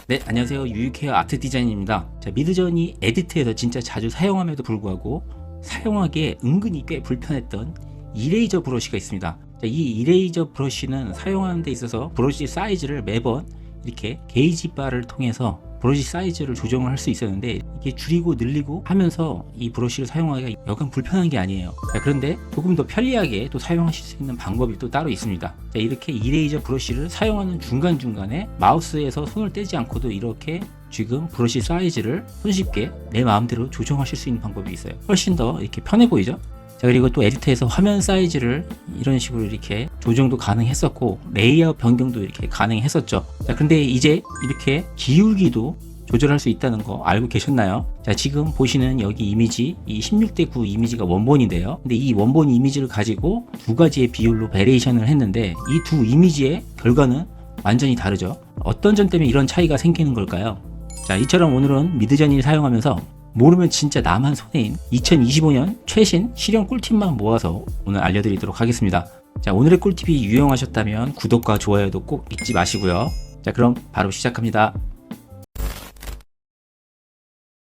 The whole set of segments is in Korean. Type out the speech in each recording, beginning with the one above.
네, 안녕하세요. 유유케어 아트 디자인입니다. 자, 미드저니 에디트에서 진짜 자주 사용함에도 불구하고 사용하기에 은근히 꽤 불편했던 이레이저 브러쉬가 있습니다. 자, 이 이레이저 브러쉬는 사용하는 데 있어서 브러쉬 사이즈를 매번 이렇게 게이지 바를 통해서 브러쉬 사이즈를 조정을 할 수 있었는데, 이게 줄이고 늘리고 하면서 이 브러쉬를 사용하기가 약간 불편한 게 아니에요. 자, 그런데 조금 더 편리하게 또 사용하실 수 있는 방법이 또 따로 있습니다. 자, 이렇게 이레이저 브러쉬를 사용하는 중간중간에 마우스에서 손을 떼지 않고도 이렇게 지금 브러쉬 사이즈를 손쉽게 내 마음대로 조정하실 수 있는 방법이 있어요. 훨씬 더 이렇게 편해 보이죠? 자, 그리고 또 에디터에서 화면 사이즈를 이런 식으로 이렇게 조정도 가능했었고, 레이아웃 변경도 이렇게 가능했었죠. 자, 근데 이제 이렇게 기울기도 조절할 수 있다는 거 알고 계셨나요? 자, 지금 보시는 여기 이미지, 이 16:9 이미지가 원본인데요. 근데 이 원본 이미지를 가지고 두 가지의 비율로 베리에이션을 했는데, 이 두 이미지의 결과는 완전히 다르죠. 어떤 점 때문에 이런 차이가 생기는 걸까요? 자, 이처럼 오늘은 미드저니를 사용하면서 모르면 진짜 나만 손해인 2025년 최신 실용 꿀팁만 모아서 오늘 알려드리도록 하겠습니다. 자, 오늘의 꿀팁이 유용하셨다면 구독과 좋아요도 꼭 잊지 마시고요. 자, 그럼 바로 시작합니다.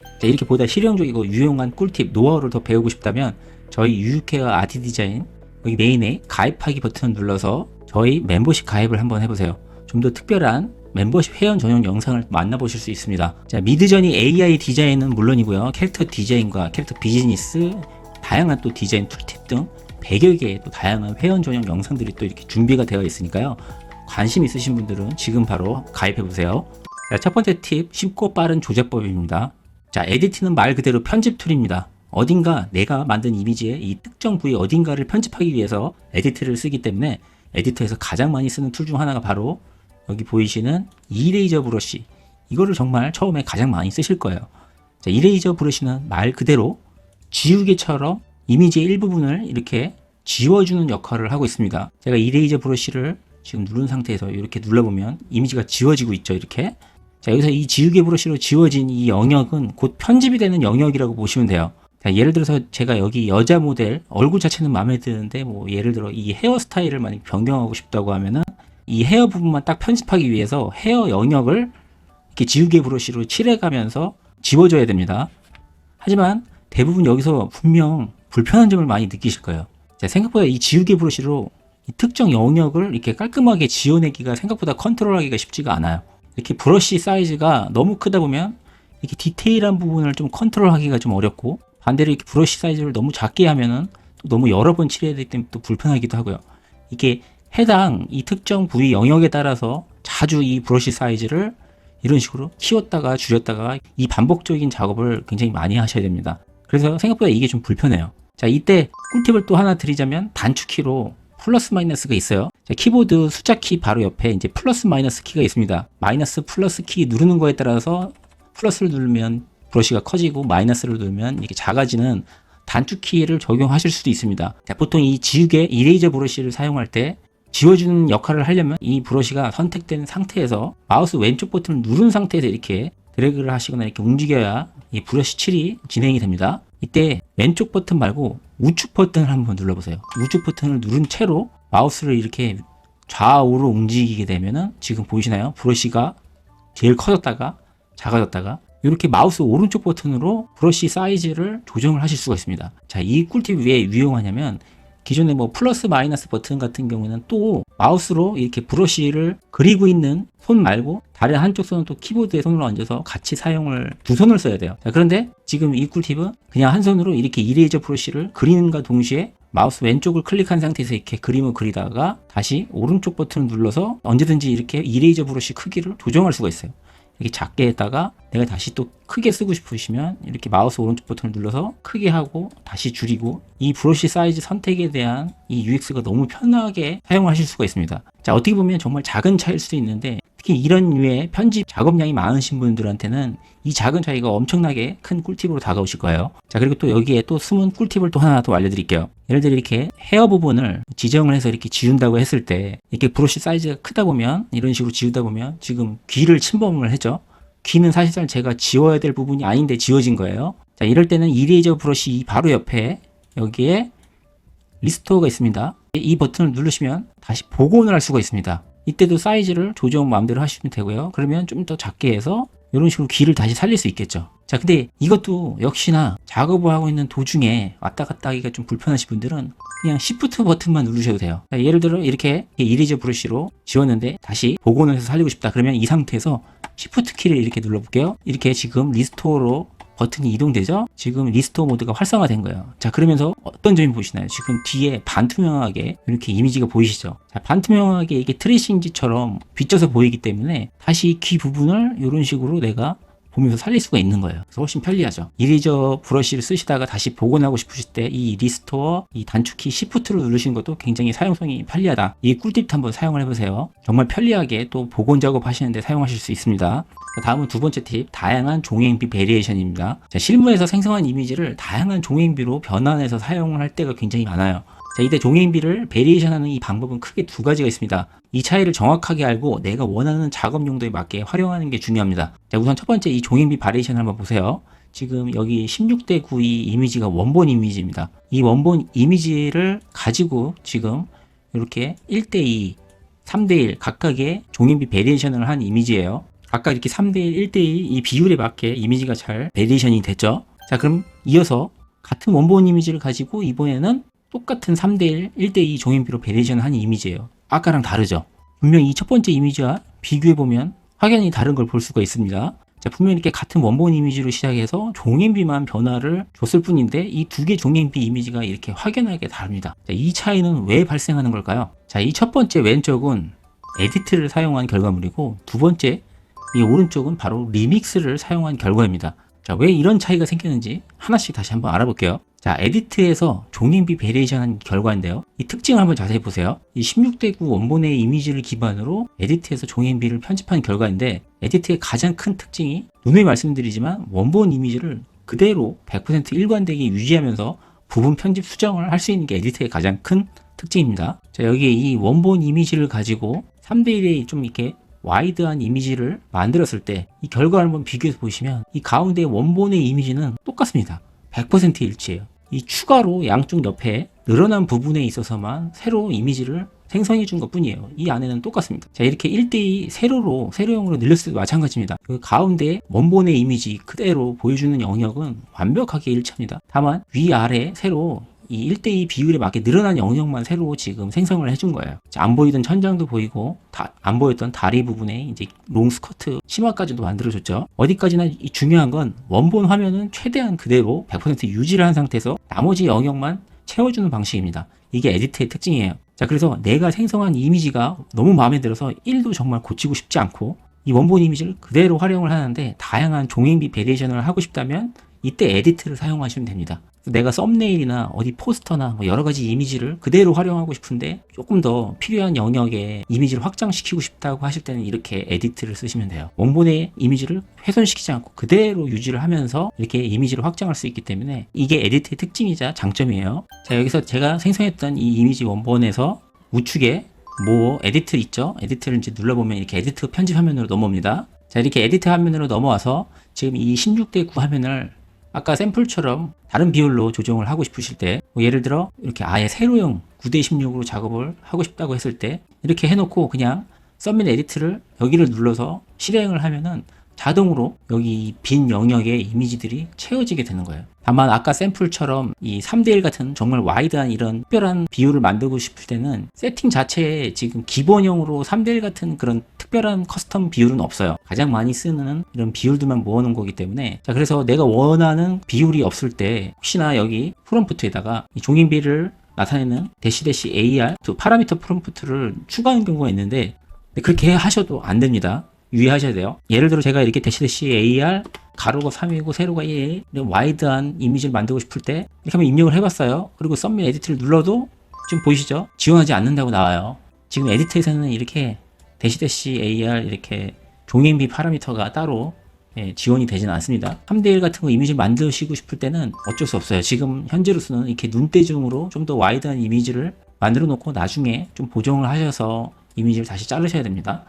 자, 이렇게 보다 실용적이고 유용한 꿀팁, 노하우를 더 배우고 싶다면 저희 유유케어 아트 디자인 여기 메인에 가입하기 버튼을 눌러서 저희 멤버십 가입을 한번 해보세요. 좀 더 특별한 멤버십 회원 전용 영상을 만나보실 수 있습니다. 자, 미드저니 AI 디자인은 물론이고요, 캐릭터 디자인과 캐릭터 비즈니스, 다양한 또 디자인 툴팁 등 100여 개의 또 다양한 회원 전용 영상들이 또 이렇게 준비가 되어 있으니까요. 관심 있으신 분들은 지금 바로 가입해 보세요. 자, 첫 번째 팁, 쉽고 빠른 조작법입니다. 자, 에디트는 말 그대로 편집 툴입니다. 어딘가 내가 만든 이미지의 이 특정 부위 어딘가를 편집하기 위해서 에디트를 쓰기 때문에 에디터에서 가장 많이 쓰는 툴 중 하나가 바로 여기 보이시는 이레이저 브러쉬, 이거를 정말 처음에 가장 많이 쓰실 거예요. 자, 이레이저 브러쉬는 말 그대로 지우개처럼 이미지의 일부분을 이렇게 지워주는 역할을 하고 있습니다. 제가 이레이저 브러쉬를 지금 누른 상태에서 이렇게 눌러보면 이미지가 지워지고 있죠, 이렇게. 자, 여기서 이 지우개 브러쉬로 지워진 이 영역은 곧 편집이 되는 영역이라고 보시면 돼요. 자, 예를 들어서 제가 여기 여자 모델 얼굴 자체는 마음에 드는데, 뭐 예를 들어 이 헤어스타일을 만약 변경하고 싶다고 하면은 이 헤어 부분만 딱 편집하기 위해서 헤어 영역을 이렇게 지우개 브러쉬로 칠해가면서 지워줘야 됩니다. 하지만 대부분 여기서 분명 불편한 점을 많이 느끼실 거예요. 자, 생각보다 이 지우개 브러쉬로 이 특정 영역을 이렇게 깔끔하게 지워내기가 생각보다 컨트롤하기가 쉽지가 않아요. 이렇게 브러쉬 사이즈가 너무 크다 보면 이렇게 디테일한 부분을 좀 컨트롤하기가 좀 어렵고, 반대로 이렇게 브러쉬 사이즈를 너무 작게 하면은 또 너무 여러 번 칠해야 되기 때문에 또 불편하기도 하고요. 이게 해당 이 특정 부위 영역에 따라서 자주 이 브러쉬 사이즈를 이런 식으로 키웠다가 줄였다가 이 반복적인 작업을 굉장히 많이 하셔야 됩니다. 그래서 생각보다 이게 좀 불편해요. 자, 이때 꿀팁을 또 하나 드리자면 단축키로 플러스 마이너스가 있어요. 자, 키보드 숫자 키 바로 옆에 이제 플러스 마이너스 키가 있습니다. 마이너스 플러스 키 누르는 거에 따라서 플러스를 누르면 브러쉬가 커지고 마이너스를 누르면 이렇게 작아지는 단축키를 적용하실 수도 있습니다. 자, 보통 이 지우개 이레이저 브러쉬를 사용할 때 지워주는 역할을 하려면 이 브러쉬가 선택된 상태에서 마우스 왼쪽 버튼을 누른 상태에서 이렇게 드래그를 하시거나 이렇게 움직여야 이 브러쉬 칠이 진행이 됩니다. 이때 왼쪽 버튼 말고 우측 버튼을 한번 눌러보세요. 우측 버튼을 누른 채로 마우스를 이렇게 좌우로 움직이게 되면은 지금 보이시나요? 브러쉬가 제일 커졌다가 작아졌다가 이렇게 마우스 오른쪽 버튼으로 브러쉬 사이즈를 조정을 하실 수가 있습니다. 자, 이 꿀팁이 왜 유용하냐면, 기존에 뭐 플러스 마이너스 버튼 같은 경우에는 또 마우스로 이렇게 브러쉬를 그리고 있는 손 말고 다른 한쪽 손은 또 키보드에 손으로 얹어서 같이 사용을 두 손을 써야 돼요. 자, 그런데 지금 이 꿀팁은 그냥 한 손으로 이렇게 이레이저 브러쉬를 그리는가 동시에 마우스 왼쪽을 클릭한 상태에서 이렇게 그림을 그리다가 다시 오른쪽 버튼을 눌러서 언제든지 이렇게 이레이저 브러쉬 크기를 조정할 수가 있어요. 이렇게 작게 했다가 내가 다시 또 크게 쓰고 싶으시면 이렇게 마우스 오른쪽 버튼을 눌러서 크게 하고 다시 줄이고, 이 브러쉬 사이즈 선택에 대한 이 UX가 너무 편하게 사용하실 수가 있습니다. 자, 어떻게 보면 정말 작은 차이일 수도 있는데, 특히 이런 류의 편집 작업량이 많으신 분들한테는 이 작은 차이가 엄청나게 큰 꿀팁으로 다가오실 거예요. 자, 그리고 또 여기에 또 숨은 꿀팁을 또 하나 더 알려드릴게요. 예를 들어 이렇게 헤어 부분을 지정을 해서 이렇게 지운다고 했을 때, 이렇게 브러쉬 사이즈가 크다 보면 이런 식으로 지우다 보면 지금 귀를 침범을 했죠. 귀는 사실상 제가 지워야 될 부분이 아닌데 지워진 거예요. 자, 이럴 때는 이레이저 브러쉬 바로 옆에 여기에 리스토어가 있습니다. 이 버튼을 누르시면 다시 복원을 할 수가 있습니다. 이때도 사이즈를 조정 마음대로 하시면 되고요. 그러면 좀 더 작게 해서 이런 식으로 귀를 다시 살릴 수 있겠죠. 자, 근데 이것도 역시나 작업을 하고 있는 도중에 왔다 갔다 하기가 좀 불편하신 분들은 그냥 Shift 버튼만 누르셔도 돼요. 자, 예를 들어 이렇게 이레저 브러쉬로 지웠는데 다시 복원을 해서 살리고 싶다. 그러면 이 상태에서 Shift 키를 이렇게 눌러볼게요. 이렇게 지금 리스토어로 버튼이 이동되죠? 지금 리스토어 모드가 활성화된 거예요. 자, 그러면서 어떤 점이 보이시나요? 지금 뒤에 반투명하게 이렇게 이미지가 보이시죠? 자, 반투명하게 이게 트레이싱지처럼 비춰서 보이기 때문에 다시 귀 부분을 이런 식으로 내가 보면서 살릴 수가 있는 거예요. 그래서 훨씬 편리하죠. 이레저 브러쉬를 쓰시다가 다시 복원하고 싶으실 때 이 리스토어, 이 단축키 Shift를 누르시는 것도 굉장히 사용성이 편리하다. 이 꿀팁 한번 사용을 해보세요. 정말 편리하게 또 복원 작업 하시는데 사용하실 수 있습니다. 다음은 두 번째 팁, 다양한 종횡비 베리에이션입니다. 자, 실무에서 생성한 이미지를 다양한 종횡비로 변환해서 사용을 할 때가 굉장히 많아요. 자, 이때 종횡비를 베리에이션하는 이 방법은 크게 두 가지가 있습니다. 이 차이를 정확하게 알고 내가 원하는 작업 용도에 맞게 활용하는 게 중요합니다. 자, 우선 첫 번째 이 종횡비 바리에이션 한번 보세요. 지금 여기 16대 9 이 이미지가 원본 이미지입니다. 이 원본 이미지를 가지고 지금 이렇게 1대2, 3대1 각각의 종횡비 베리에이션을 한 이미지예요. 각각 이렇게 3대1, 1대2 이 비율에 맞게 이미지가 잘 베리에이션이 됐죠. 자, 그럼 이어서 같은 원본 이미지를 가지고 이번에는 똑같은 3대1, 1대2 종횡비로 베리에이션을 한 이미지예요. 아까랑 다르죠. 분명히 이 첫 번째 이미지와 비교해보면 확연히 다른 걸 볼 수가 있습니다. 자, 분명히 이렇게 같은 원본 이미지로 시작해서 종횡비만 변화를 줬을 뿐인데 이 두 개 종횡비 이미지가 이렇게 확연하게 다릅니다. 자, 이 차이는 왜 발생하는 걸까요? 자, 이 첫 번째 왼쪽은 에디트를 사용한 결과물이고 두 번째 이 오른쪽은 바로 리믹스를 사용한 결과입니다. 자, 왜 이런 차이가 생기는지 하나씩 다시 한번 알아볼게요. 자, 에디트에서 종횡비 베리에이션한 결과인데요. 이 특징을 한번 자세히 보세요. 이 16대 9 원본의 이미지를 기반으로 에디트에서 종횡비를 편집한 결과인데 에디트의 가장 큰 특징이 누누이 말씀드리지만 원본 이미지를 그대로 100% 일관되게 유지하면서 부분 편집 수정을 할 수 있는 게 에디트의 가장 큰 특징입니다. 자, 여기에 이 원본 이미지를 가지고 3대 1의 좀 이렇게 와이드한 이미지를 만들었을 때 이 결과를 한번 비교해서 보시면 이 가운데 원본의 이미지는 똑같습니다. 100% 일치해요. 이 추가로 양쪽 옆에 늘어난 부분에 있어서만 새로 이미지를 생성해 준 것 뿐이에요. 이 안에는 똑같습니다. 자, 이렇게 1대2 세로용으로 늘렸을 때도 마찬가지입니다. 그 가운데 원본의 이미지 그대로 보여주는 영역은 완벽하게 일치합니다. 다만 위아래 세로 이 1대2 비율에 맞게 늘어난 영역만 새로 지금 생성을 해준 거예요. 자, 안 보이던 천장도 보이고 안 보였던 다리 부분에 이제 롱 스커트 치마까지도 만들어줬죠. 어디까지나 중요한 건 원본 화면은 최대한 그대로 100% 유지를 한 상태에서 나머지 영역만 채워주는 방식입니다. 이게 에디트의 특징이에요. 자, 그래서 내가 생성한 이미지가 너무 마음에 들어서 1도 정말 고치고 싶지 않고 이 원본 이미지를 그대로 활용을 하는데 다양한 종횡비 베리에이션을 하고 싶다면 이때 에디트를 사용하시면 됩니다. 내가 썸네일이나 어디 포스터나 뭐 여러 가지 이미지를 그대로 활용하고 싶은데 조금 더 필요한 영역에 이미지를 확장시키고 싶다고 하실 때는 이렇게 에디트를 쓰시면 돼요. 원본의 이미지를 훼손시키지 않고 그대로 유지를 하면서 이렇게 이미지를 확장할 수 있기 때문에 이게 에디트의 특징이자 장점이에요. 자, 여기서 제가 생성했던 이 이미지 원본에서 우측에 뭐 에디트 있죠? 에디트를 이제 눌러보면 이렇게 에디트 편집 화면으로 넘어옵니다. 자, 이렇게 에디트 화면으로 넘어와서 지금 이 16대 9 화면을 아까 샘플처럼 다른 비율로 조정을 하고 싶으실 때 뭐 예를 들어 이렇게 아예 세로용 9대 16으로 작업을 하고 싶다고 했을 때 이렇게 해놓고 그냥 썸밋 에디트를 여기를 눌러서 실행을 하면은 자동으로 여기 빈 영역에 이미지들이 채워지게 되는 거예요. 다만 아까 샘플처럼 이 3대1 같은 정말 와이드한 이런 특별한 비율을 만들고 싶을 때는 세팅 자체에 지금 기본형으로 3대1 같은 그런 특별한 커스텀 비율은 없어요. 가장 많이 쓰는 이런 비율들만 모아놓은 거기 때문에 자, 그래서 내가 원하는 비율이 없을 때 혹시나 여기 프롬프트에다가 이 종횡비를 나타내는 대시 AR 파라미터 프롬프트를 추가하는 경우가 있는데 그렇게 하셔도 안 됩니다. 유의하셔야 돼요. 예를 들어 제가 이렇게 대시 AR 가로가 3이고 세로가 1 이런 와이드한 이미지를 만들고 싶을 때 이렇게 한번 입력을 해봤어요. 그리고 썸밋 에디트를 눌러도 지금 보이시죠? 지원하지 않는다고 나와요. 지금 에디트에서는 이렇게 대시 AR 이렇게 종횡비 파라미터가 따로 지원이 되지는 않습니다. 3대1 같은 거 이미지 만드시고 싶을 때는 어쩔 수 없어요. 지금 현재로서는 이렇게 눈대중으로 좀 더 와이드한 이미지를 만들어 놓고 나중에 좀 보정을 하셔서 이미지를 다시 자르셔야 됩니다.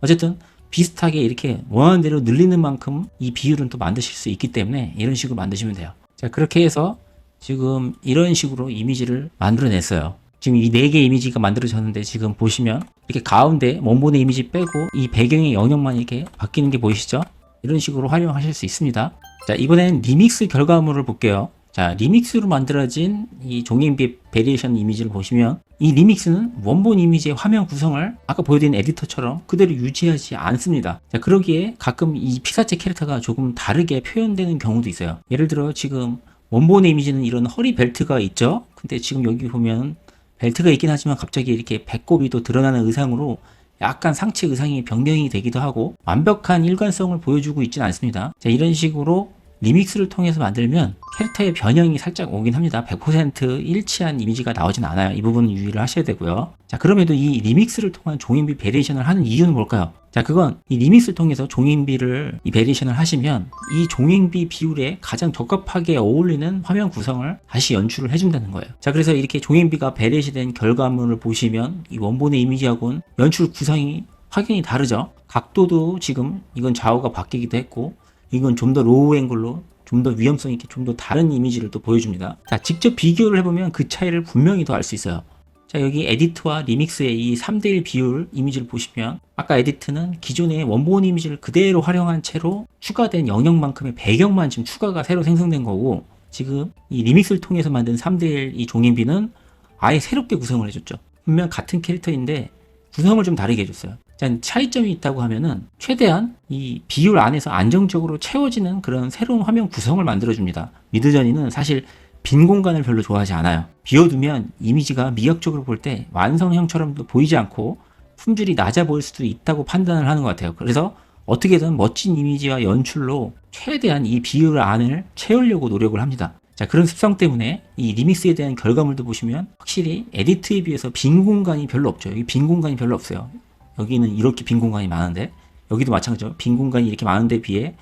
어쨌든 비슷하게 이렇게 원하는 대로 늘리는 만큼 이 비율은 또 만드실 수 있기 때문에 이런 식으로 만드시면 돼요. 자, 그렇게 해서 지금 이런 식으로 이미지를 만들어냈어요. 지금 이 4개 이미지가 만들어졌는데 지금 보시면 이렇게 가운데 원본의 이미지 빼고 이 배경의 영역만 이렇게 바뀌는 게 보이시죠? 이런 식으로 활용하실 수 있습니다. 자, 이번엔 리믹스 결과물을 볼게요. 자, 리믹스로 만들어진 이 종이인비 베리에이션 이미지를 보시면 이 리믹스는 원본 이미지의 화면 구성을 아까 보여드린 에디터처럼 그대로 유지하지 않습니다. 자, 그러기에 가끔 이 피사체 캐릭터가 조금 다르게 표현되는 경우도 있어요. 예를 들어 지금 원본의 이미지는 이런 허리 벨트가 있죠. 근데 지금 여기 보면 벨트가 있긴 하지만 갑자기 이렇게 배꼽이 또 드러나는 의상으로 약간 상체 의상이 변경이 되기도 하고 완벽한 일관성을 보여주고 있지는 않습니다. 자, 이런 식으로 리믹스를 통해서 만들면 캐릭터의 변형이 살짝 오긴 합니다. 100% 일치한 이미지가 나오진 않아요. 이 부분은 유의를 하셔야 되고요. 자, 그럼에도 이 리믹스를 통한 종이인비 베리에이션을 하는 이유는 뭘까요? 자, 그건 이 리믹스를 통해서 종이인비를 이 베리에이션을 하시면 이 종이인비 비율에 가장 적합하게 어울리는 화면 구성을 다시 연출을 해준다는 거예요. 자, 그래서 이렇게 종이인비가 베리에이션 된 결과물을 보시면 이 원본의 이미지하고는 연출 구성이 확연히 다르죠. 각도도 지금 이건 좌우가 바뀌기도 했고 이건 좀 더 로우 앵글로 좀 더 위험성 있게 좀 더 다른 이미지를 또 보여줍니다. 자, 직접 비교를 해보면 그 차이를 분명히 더 알 수 있어요. 자, 여기 에디트와 리믹스의 이 3대1 비율 이미지를 보시면 아까 에디트는 기존의 원본 이미지를 그대로 활용한 채로 추가된 영역만큼의 배경만 지금 추가가 새로 생성된 거고 지금 이 리믹스를 통해서 만든 3대1 이 종이인비는 아예 새롭게 구성을 해줬죠. 분명 같은 캐릭터인데 구성을 좀 다르게 해줬어요. 자, 차이점이 있다고 하면은 최대한 이 비율 안에서 안정적으로 채워지는 그런 새로운 화면 구성을 만들어줍니다. 미드저니는 사실 빈 공간을 별로 좋아하지 않아요. 비워두면 이미지가 미학적으로 볼 때 완성형처럼도 보이지 않고 품질이 낮아 보일 수도 있다고 판단을 하는 것 같아요. 그래서 어떻게든 멋진 이미지와 연출로 최대한 이 비율 안을 채우려고 노력을 합니다. 자, 그런 습성 때문에 이 리믹스에 대한 결과물도 보시면 확실히 에디트에 비해서 빈 공간이 별로 없죠. 여기 빈 공간이 별로 없어요. 여기는 이렇게 빈 공간이 많은데 여기도 마찬가지죠. 빈 공간이 이렇게 많은데 비해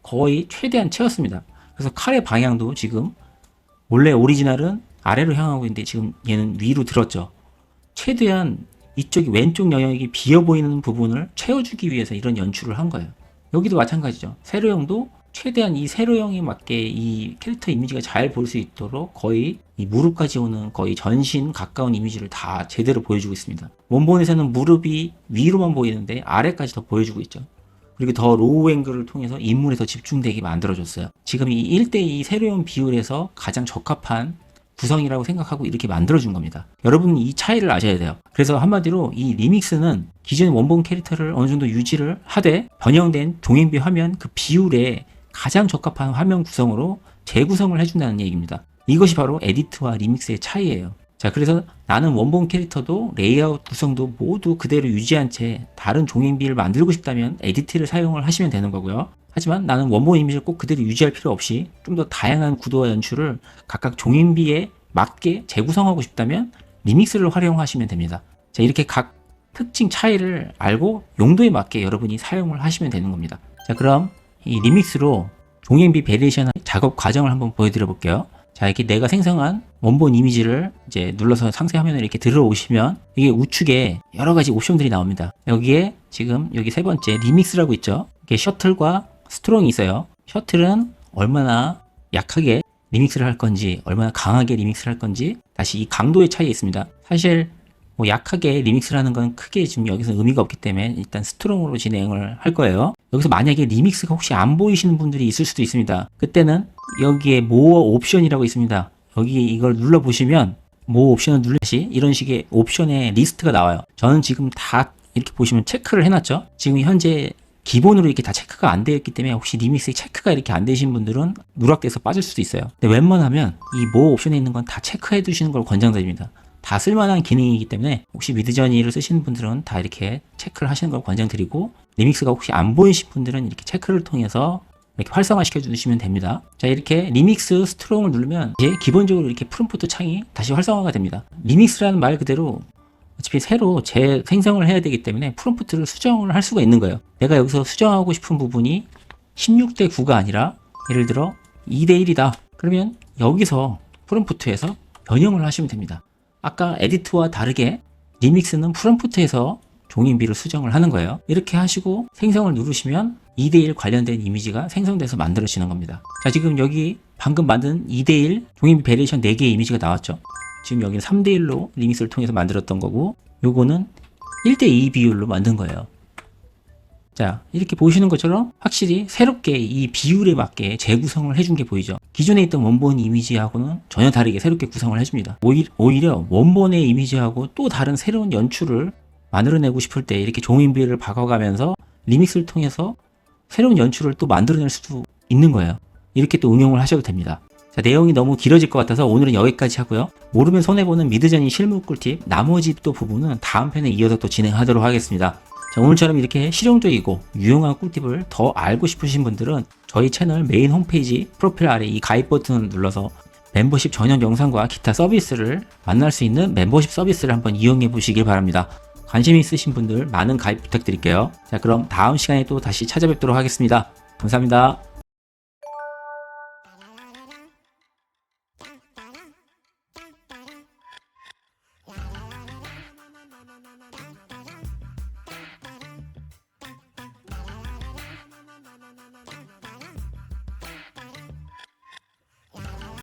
거의 최대한 채웠습니다. 그래서 칼의 방향도 지금 원래 오리지널은 아래로 향하고 있는데 지금 얘는 위로 들었죠. 최대한 이쪽이 왼쪽 영역이 비어 보이는 부분을 채워주기 위해서 이런 연출을 한 거예요. 여기도 마찬가지죠. 세로형도 최대한 이 세로형에 맞게 이 캐릭터 이미지가 잘 볼 수 있도록 거의 이 무릎까지 오는 거의 전신 가까운 이미지를 다 제대로 보여주고 있습니다. 원본에서는 무릎이 위로만 보이는데 아래까지 더 보여주고 있죠. 그리고 더 로우 앵글을 통해서 인물에 더 집중되게 만들어줬어요. 지금 이 1대2 세로형 비율에서 가장 적합한 구성이라고 생각하고 이렇게 만들어준 겁니다. 여러분은 이 차이를 아셔야 돼요. 그래서 한마디로 이 리믹스는 기존의 원본 캐릭터를 어느 정도 유지를 하되 변형된 종이인비 화면 그 비율에 가장 적합한 화면 구성으로 재구성을 해준다는 얘기입니다. 이것이 바로 에디트와 리믹스의 차이예요. 자, 그래서 나는 원본 캐릭터도 레이아웃 구성도 모두 그대로 유지한 채 다른 종이인비를 만들고 싶다면 에디트를 사용을 하시면 되는 거고요. 하지만 나는 원본 이미지를 꼭 그대로 유지할 필요 없이 좀 더 다양한 구도와 연출을 각각 종이인비에 맞게 재구성하고 싶다면 리믹스를 활용하시면 됩니다. 자, 이렇게 각 특징 차이를 알고 용도에 맞게 여러분이 사용을 하시면 되는 겁니다. 자, 그럼 이 리믹스로 종이인비 베리에이션 작업 과정을 한번 보여드려 볼게요. 자, 이렇게 내가 생성한 원본 이미지를 이제 눌러서 상세 화면에 이렇게 들어오시면 이게 우측에 여러 가지 옵션들이 나옵니다. 여기에 지금 여기 세 번째 리믹스라고 있죠. 이게 셔틀과 스트롱이 있어요. 셔틀은 얼마나 약하게 리믹스를 할 건지, 얼마나 강하게 리믹스를 할 건지, 다시 이 강도의 차이가 있습니다. 사실 뭐 약하게 리믹스를 하는 건 크게 지금 여기서 의미가 없기 때문에 일단 스트롱으로 진행을 할 거예요. 여기서 만약에 리믹스가 혹시 안 보이시는 분들이 있을 수도 있습니다. 그때는 여기에 모어 옵션이라고 있습니다. 여기 이걸 눌러보시면 모어 옵션을 눌러시 이런 식의 옵션의 리스트가 나와요. 저는 지금 다 이렇게 보시면 체크를 해놨죠. 지금 현재 기본으로 이렇게 다 체크가 안 되어 있기 때문에 혹시 리믹스에 체크가 이렇게 안 되신 분들은 누락돼서 빠질 수도 있어요. 근데 웬만하면 이 모어 옵션에 있는 건 다 체크해 두시는 걸 권장드립니다. 다 쓸만한 기능이기 때문에 혹시 미드저니를 쓰시는 분들은 다 이렇게 체크를 하시는 걸 권장드리고 리믹스가 혹시 안 보이신 분들은 이렇게 체크를 통해서 이렇게 활성화 시켜 주시면 됩니다. 자, 이렇게 리믹스 스트롱을 누르면 이제 기본적으로 이렇게 프롬프트 창이 다시 활성화가 됩니다. 리믹스라는 말 그대로 어차피 새로 재생성을 해야 되기 때문에 프롬프트를 수정을 할 수가 있는 거예요. 내가 여기서 수정하고 싶은 부분이 16대 9가 아니라 예를 들어 2대 1이다. 그러면 여기서 프롬프트에서 변형을 하시면 됩니다. 아까 에디트와 다르게 리믹스는 프롬프트에서 종이인비를 수정을 하는 거예요. 이렇게 하시고 생성을 누르시면 2대1 관련된 이미지가 생성돼서 만들어지는 겁니다. 자, 지금 여기 방금 만든 2대1 종이인비 베리에이션 4개의 이미지가 나왔죠. 지금 여기는 3대1로 리믹스를 통해서 만들었던 거고, 요거는 1대2 비율로 만든 거예요. 자, 이렇게 보시는 것처럼 확실히 새롭게 이 비율에 맞게 재구성을 해준 게 보이죠. 기존에 있던 원본 이미지하고는 전혀 다르게 새롭게 구성을 해줍니다. 오히려 원본의 이미지하고 또 다른 새로운 연출을 만들어내고 싶을 때 이렇게 종이비를 바꿔가면서 리믹스를 통해서 새로운 연출을 또 만들어낼 수도 있는 거예요. 이렇게 또 응용을 하셔도 됩니다. 자, 내용이 너무 길어질 것 같아서 오늘은 여기까지 하고요. 모르면 손해보는 미드저니 실무 꿀팁, 나머지 또 부분은 다음 편에 이어서 또 진행하도록 하겠습니다. 자, 오늘처럼 이렇게 실용적이고 유용한 꿀팁을 더 알고 싶으신 분들은 저희 채널 메인 홈페이지 프로필 아래 이 가입 버튼을 눌러서 멤버십 전용 영상과 기타 서비스를 만날 수 있는 멤버십 서비스를 한번 이용해 보시길 바랍니다. 관심 있으신 분들 많은 가입 부탁드릴게요. 자, 그럼 다음 시간에 또 다시 찾아뵙도록 하겠습니다. 감사합니다.